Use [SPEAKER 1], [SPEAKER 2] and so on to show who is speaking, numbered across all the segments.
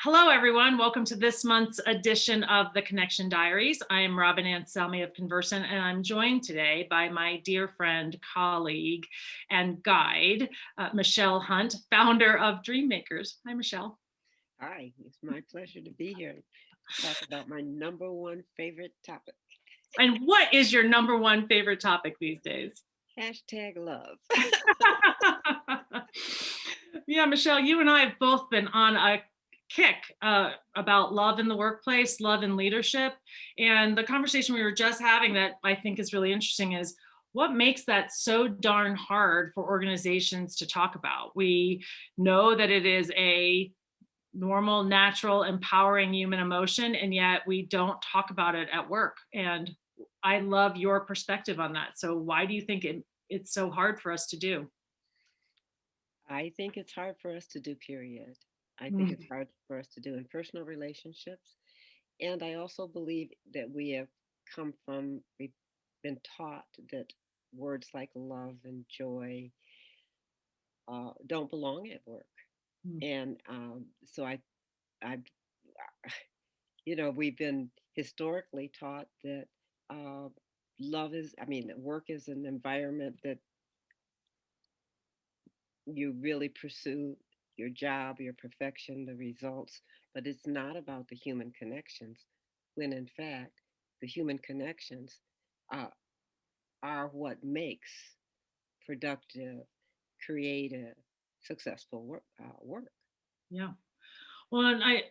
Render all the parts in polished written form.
[SPEAKER 1] Hello, everyone. Welcome to this month's edition of the Connection Diaries. I am Robin Anselmi of Conversant, and I'm joined today by my dear friend, colleague, and guide, Michele Hunt, founder of DreamMakers. Hi, Michele.
[SPEAKER 2] Hi, it's my pleasure to be here to talk about my number one favorite topic.
[SPEAKER 1] And what is your number one favorite topic these days?
[SPEAKER 2] Hashtag love.
[SPEAKER 1] Yeah, Michele, you and I have both been on a kick about love in the workplace, love in leadership. And the conversation we were just having that I think is really interesting is what makes that so darn hard for organizations to talk about? We know that it is a normal, natural, empowering human emotion, and yet we don't talk about it at work. And I love your perspective on that. So why do you think it's so hard for us to do?
[SPEAKER 2] I think it's hard for us to do, period. I think it's
[SPEAKER 1] Mm,
[SPEAKER 2] hard for us to do in personal relationships. And I also believe that we've been taught that words like love and joy don't belong at work.
[SPEAKER 1] mm.
[SPEAKER 2] And I, we've been historically taught that uh, work is an environment that you really pursue your job, your perfection, the results, but it's not about the human connections, when in fact, the human connections uh, are what makes productive, creative, successful work.
[SPEAKER 1] Yeah. Well, and I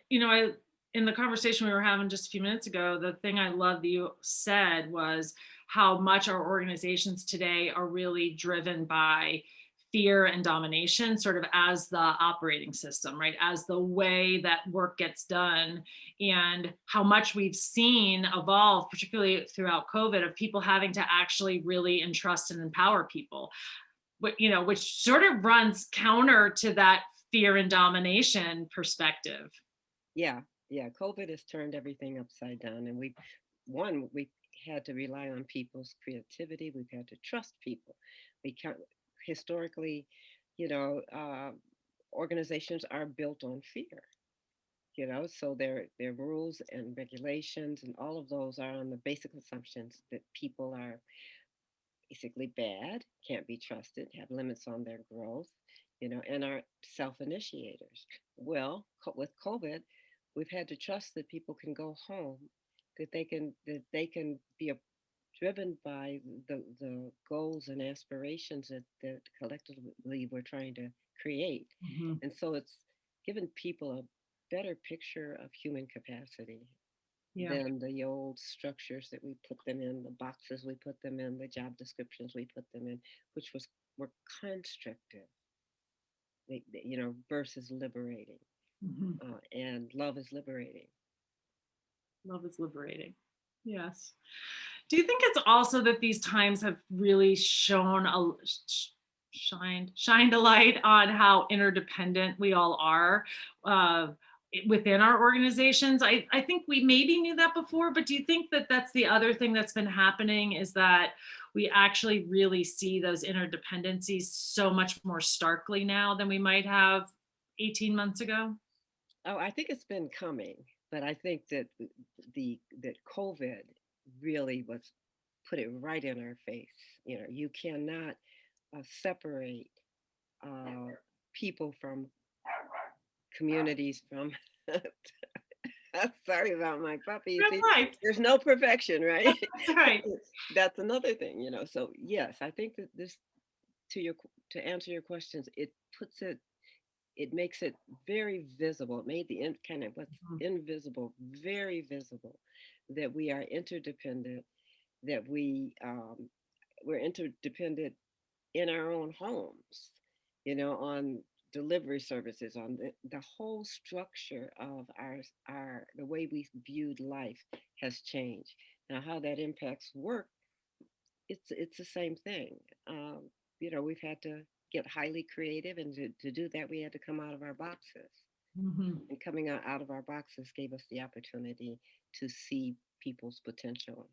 [SPEAKER 1] in the conversation we were having just a few minutes ago, the thing I love that you said was how much our organizations today are really driven by fear and domination, sort of as the operating system, right? As the way that work gets done, and how much we've seen evolve, particularly throughout COVID, of people having to actually really entrust and empower people, which sort of runs counter to that fear and domination perspective.
[SPEAKER 2] Yeah, yeah. COVID has turned everything upside down, and we had to rely on people's creativity. We've had to trust people. We can't historically, you know, organizations are built on fear. So their rules and regulations and all of those are on the basic assumptions that people are basically bad, can't be trusted, have limits on their growth, and are self-initiators. Well, with COVID, we've had to trust that people can go home, that they can be driven by the goals and aspirations that collectively we're trying to create.
[SPEAKER 1] Mhm.
[SPEAKER 2] And so it's given people a better picture of human capacity
[SPEAKER 1] Yeah.
[SPEAKER 2] than the old structures that we put them in, the boxes we put them in, the job descriptions we put them in, which were constrictive, versus liberating.
[SPEAKER 1] Mhm.
[SPEAKER 2] And love is liberating.
[SPEAKER 1] Love is liberating. Yes. Do you think it's also that these times have really shined a light on how interdependent we all are uh, within our organizations? I think we maybe knew that before, but do you think that that's the other thing that's been happening is that we actually really see those interdependencies so much more starkly now than we might have 18 months ago?
[SPEAKER 2] Oh, I think it's been coming, but I think that COVID really was put it right in our face. You cannot separate uh, people from communities from sorry about my puppy.
[SPEAKER 1] That's
[SPEAKER 2] See,
[SPEAKER 1] right.
[SPEAKER 2] there's no perfection, right?
[SPEAKER 1] That's right.
[SPEAKER 2] That's another thing. So yes, I think that this to answer your questions, it makes it very visible. It made kind of what's
[SPEAKER 1] Mhm.
[SPEAKER 2] invisible very visible, that we are interdependent, that we're interdependent in our own homes, on delivery services, on the whole structure of the way we viewed life has changed. Now, how that impacts work, it's the same thing. We've had to get highly creative, and to do that, we had to come out of our boxes.
[SPEAKER 1] Mhm.
[SPEAKER 2] And coming out of our boxes gave us the opportunity to see people's potential,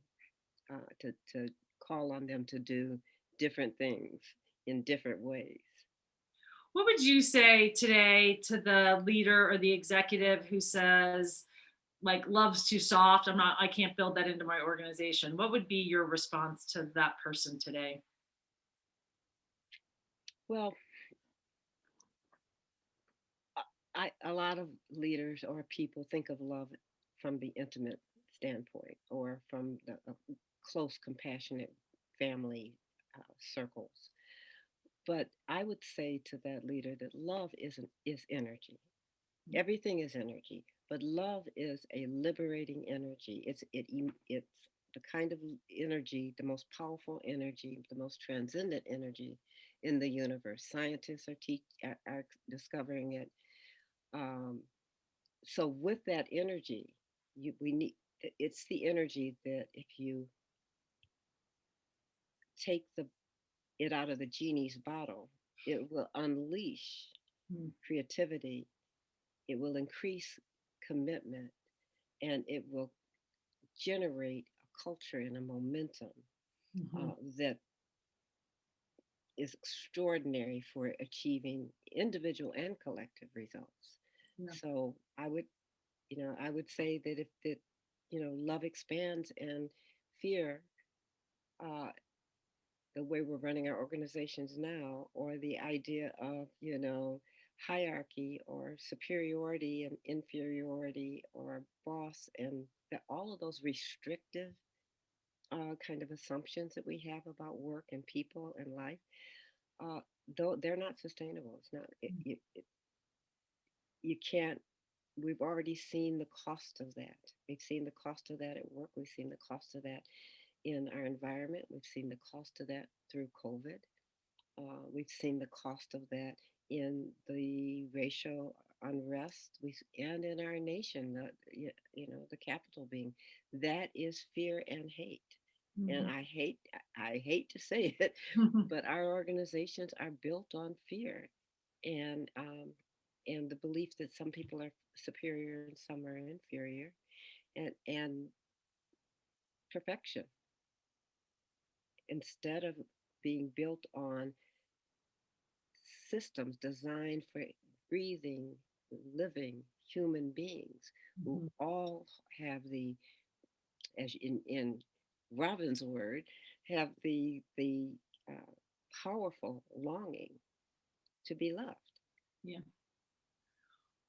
[SPEAKER 2] to call on them to do different things in different ways.
[SPEAKER 1] What would you say today to the leader or the executive who says, like, love's too soft, I can't build that into my organization? What would be your response to that person today?
[SPEAKER 2] Well, a lot of leaders or people think of love from the intimate standpoint or from the close, compassionate family circles. But I would say to that leader that love is energy. Everything is energy, but love is a liberating energy. It's the kind of energy, the most powerful energy, the most transcendent energy in the universe. Scientists are discovering it. Um, so with that energy, we need it's the energy that if you take the it out of the genie's bottle, it will unleash
[SPEAKER 1] Mm-hmm.
[SPEAKER 2] creativity, it will increase commitment, and it will generate a culture and a momentum
[SPEAKER 1] Mm-hmm.
[SPEAKER 2] that is extraordinary for achieving individual and collective results.
[SPEAKER 1] Yeah.
[SPEAKER 2] So I would say that if that, love expands and fear, uh, the way we're running our organizations now, or the idea of, hierarchy or superiority and inferiority or boss, and that all of those restrictive kind of assumptions that we have about work and people and life, uh, though they're not sustainable. It's not, you can't, we've already seen the cost of that. We've seen the cost of that at work. We've seen the cost of that in our environment. We've seen the cost of that through COVID. We've seen the cost of that in the racial unrest and in our nation, the capital being. That is fear and hate. And
[SPEAKER 1] Mm-hmm.
[SPEAKER 2] I hate to say it, but our organizations are built on fear and and the belief that some people are superior and some are inferior, and perfection instead of being built on systems designed for breathing, living human beings who
[SPEAKER 1] Mm-hmm.
[SPEAKER 2] all have as in Robin's word, have the uh, powerful longing to be loved.
[SPEAKER 1] Yeah.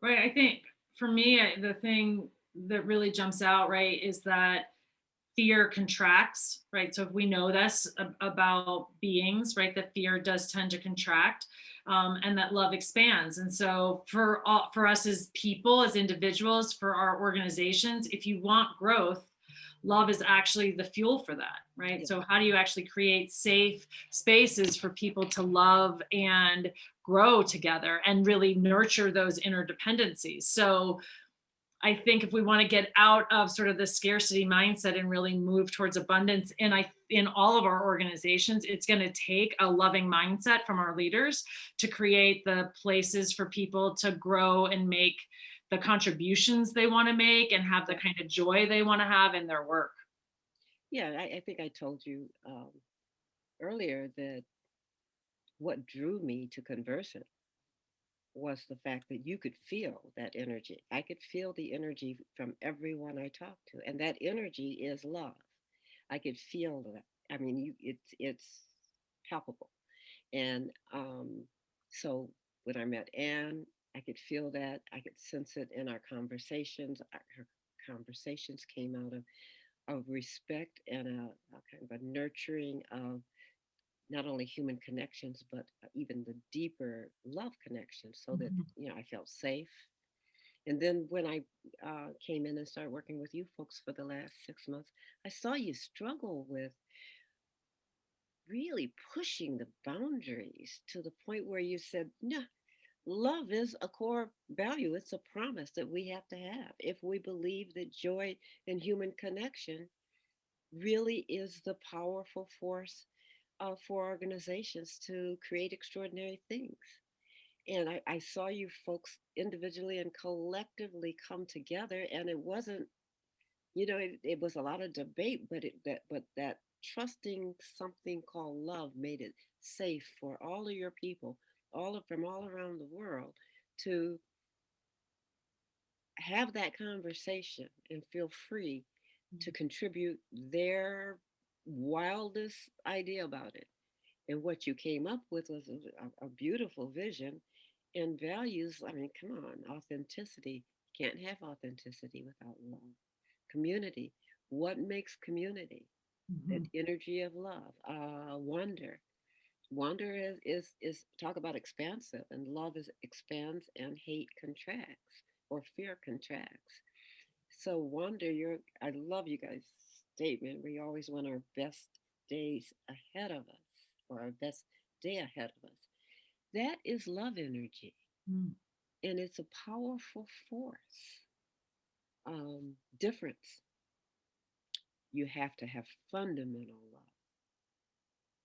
[SPEAKER 1] Right. I think for me, the thing that really jumps out, right, is that fear contracts, right? So if we know this about beings, right, that fear does tend to contract, and that love expands. And so for us as people, as individuals, for our organizations, if you want growth, love is actually the fuel for that, right?
[SPEAKER 2] Yeah,
[SPEAKER 1] So how do you actually create safe spaces for people to love and grow together and really nurture those interdependencies? So I think if we want to get out of sort of the scarcity mindset and really move towards abundance in all of our organizations, it's going to take a loving mindset from our leaders to create the places for people to grow and make the contributions they want to make and have the
[SPEAKER 2] yeah,
[SPEAKER 1] kind of joy they want to have in their work.
[SPEAKER 2] yeah. I think I told you earlier that what drew me to Conversant was the fact that you could feel that energy. I could feel the energy from everyone I talked to, and that energy is love. I could feel that. I mean, it's palpable. And so when I met Anne, I could feel that. I could sense it in our conversations. Her conversations came out of respect and a kind of a nurturing of not only human connections, but even the deeper love connections, so that,
[SPEAKER 1] Mhm.
[SPEAKER 2] I felt safe. And then when I came in and started working with you folks for the last 6 months, I saw you struggle with really pushing the boundaries to the point where you said, no, love is a core value. It's a promise that we have to have if we believe that joy and human connection really is the powerful force for organizations to create extraordinary things. And I saw you folks individually and collectively come together, and it wasn't, it was a lot of debate, but that trusting something called love made it safe for all of your people from all around the world to have that conversation and feel free to contribute their wildest idea about it. And what you came up with was a beautiful vision and values. I mean, come on, authenticity. Can't have authenticity without love. Community. What makes community? That
[SPEAKER 1] Mhm.
[SPEAKER 2] energy of love. Wonder. Wonder is talk about expansive, and love is expands and hate contracts or fear contracts. So wonder, I love you guys' statement. We always want our best days ahead of us, or our best day ahead of us. That is love energy,
[SPEAKER 1] Mm.
[SPEAKER 2] and it's a powerful force. Difference. You have to have fundamental love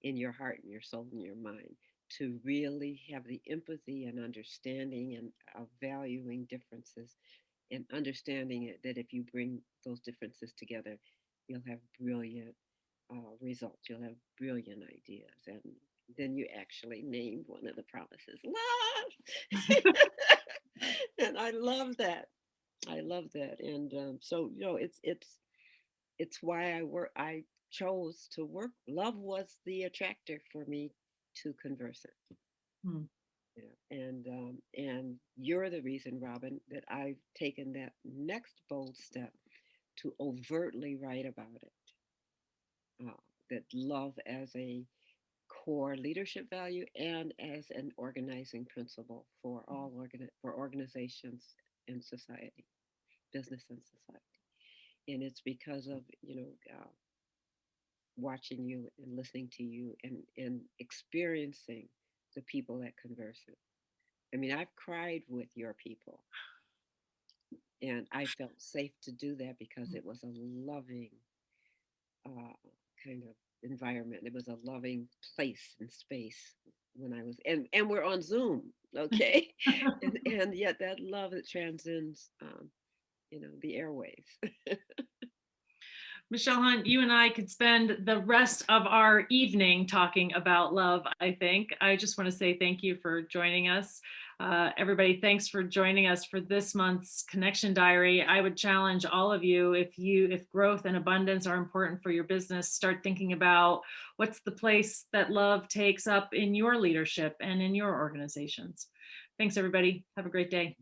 [SPEAKER 2] in your heart and your soul and your mind to really have the empathy and understanding and valuing differences and understanding it, that if you bring those differences together, you'll have brilliant results. You'll have brilliant ideas. And then you actually named one of the promises, love. And I love that. I love that. And so, it's why I chose to work. Love was the attractor for me to Conversant.
[SPEAKER 1] Mm.
[SPEAKER 2] Yeah. And you're the reason, Robin, that I've taken that next bold step to overtly write about it. Uh, that love as a core leadership value and as an organizing principle for for organizations and society, business and society. And it's because of watching you and listening to you and experiencing the people that converse it. I mean, I've cried with your people, and I felt safe to do that because it was a loving uh, kind of environment. It was a loving place and space when I was, and we're on Zoom, okay, and yet that love that transcends, the airwaves.
[SPEAKER 1] Michelle Hunt, you and I could spend the rest of our evening talking about love, I think. I just want to say thank you for joining us. Everybody, thanks for joining us for this month's Connection Diary. I would challenge all of you, if growth and abundance are important for your business, start thinking about what's the place that love takes up in your leadership and in your organizations. Thanks, everybody. Have a great day.